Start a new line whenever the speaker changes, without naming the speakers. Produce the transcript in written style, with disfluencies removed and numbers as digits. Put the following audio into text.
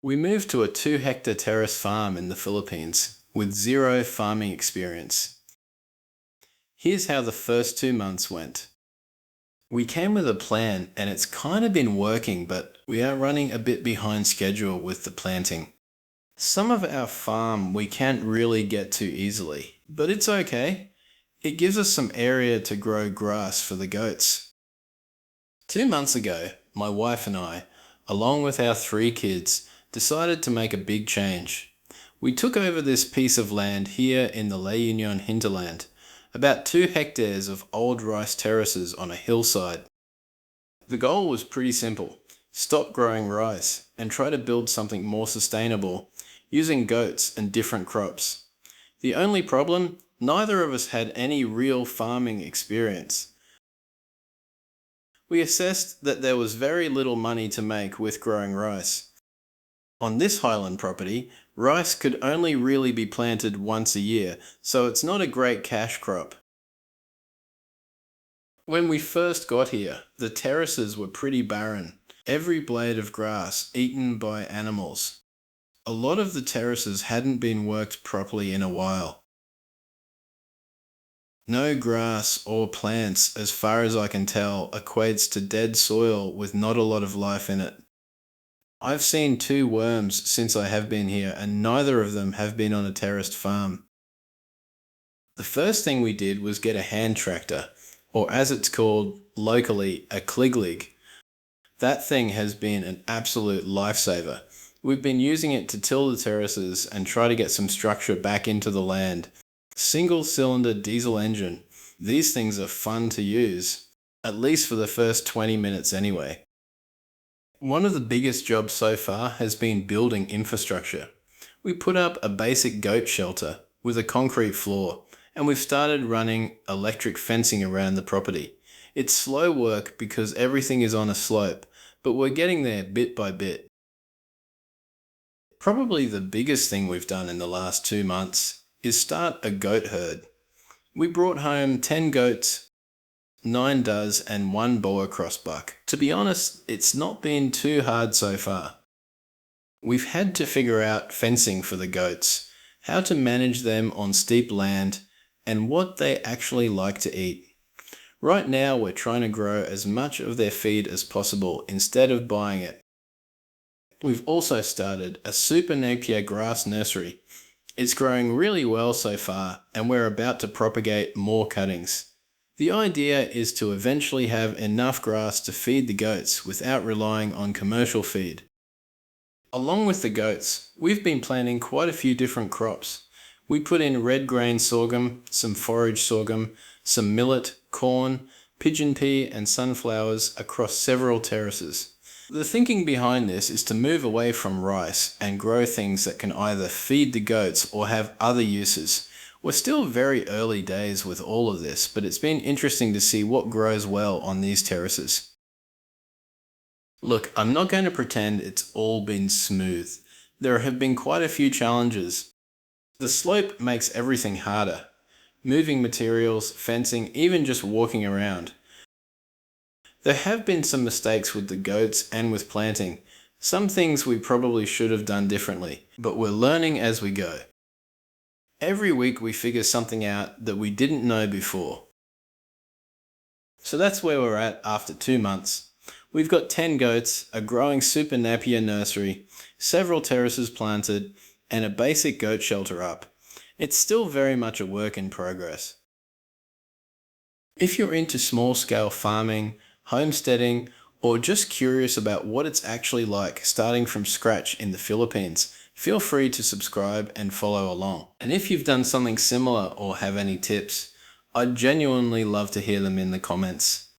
We moved to a 2-hectare terrace farm in the Philippines with zero farming experience. Here's how the first 2 months went. We came with a plan and it's kind of been working, but we are running a bit behind schedule with the planting. Some of our farm we can't really get to easily, but it's okay. It gives us some area to grow grass for the goats. 2 months ago, my wife and I, along with our 3 kids, decided to make a big change. We took over this piece of land here in the La Union hinterland, about 2 hectares of old rice terraces on a hillside. The goal was pretty simple: stop growing rice and try to build something more sustainable using goats and different crops. The only problem, neither of us had any real farming experience. We assessed that there was very little money to make with growing rice. On this highland property, rice could only really be planted once a year, so it's not a great cash crop. When we first got here, the terraces were pretty barren. Every blade of grass eaten by animals. A lot of the terraces hadn't been worked properly in a while. No grass or plants, as far as I can tell, equates to dead soil with not a lot of life in it. I've seen 2 worms since I have been here, and neither of them have been on a terraced farm. The first thing we did was get a hand tractor, or as it's called locally, a cliglig. That thing has been an absolute lifesaver. We've been using it to till the terraces and try to get some structure back into the land. Single-cylinder diesel engine. These things are fun to use, at least for the first 20 minutes anyway. One of the biggest jobs so far has been building infrastructure. We put up a basic goat shelter with a concrete floor, and we've started running electric fencing around the property. It's slow work because everything is on a slope, but we're getting there bit by bit. Probably the biggest thing we've done in the last 2 months is start a goat herd. We brought home 10 goats, 9 does and 1 boa cross buck. To be honest, it's not been too hard so far. We've had to figure out fencing for the goats, how to manage them on steep land, and what they actually like to eat. Right now we're trying to grow as much of their feed as possible instead of buying it. We've also started a Super Napier grass nursery. It's growing really well so far, and we're about to propagate more cuttings. The idea is to eventually have enough grass to feed the goats without relying on commercial feed. Along with the goats, we've been planting quite a few different crops. We put in red grain sorghum, some forage sorghum, some millet, corn, pigeon pea and sunflowers across several terraces. The thinking behind this is to move away from rice and grow things that can either feed the goats or have other uses. We're still very early days with all of this, but it's been interesting to see what grows well on these terraces. Look, I'm not going to pretend it's all been smooth. There have been quite a few challenges. The slope makes everything harder. Moving materials, fencing, even just walking around. There have been some mistakes with the goats and with planting. Some things we probably should have done differently, but we're learning as we go. Every week we figure something out that we didn't know before. So that's where we're at after 2 months. We've got 10 goats, a growing Super Napier nursery, several terraces planted, and a basic goat shelter up. It's still very much a work in progress. If you're into small-scale farming, homesteading, or just curious about what it's actually like starting from scratch in the Philippines, feel free to subscribe and follow along. And if you've done something similar or have any tips, I'd genuinely love to hear them in the comments.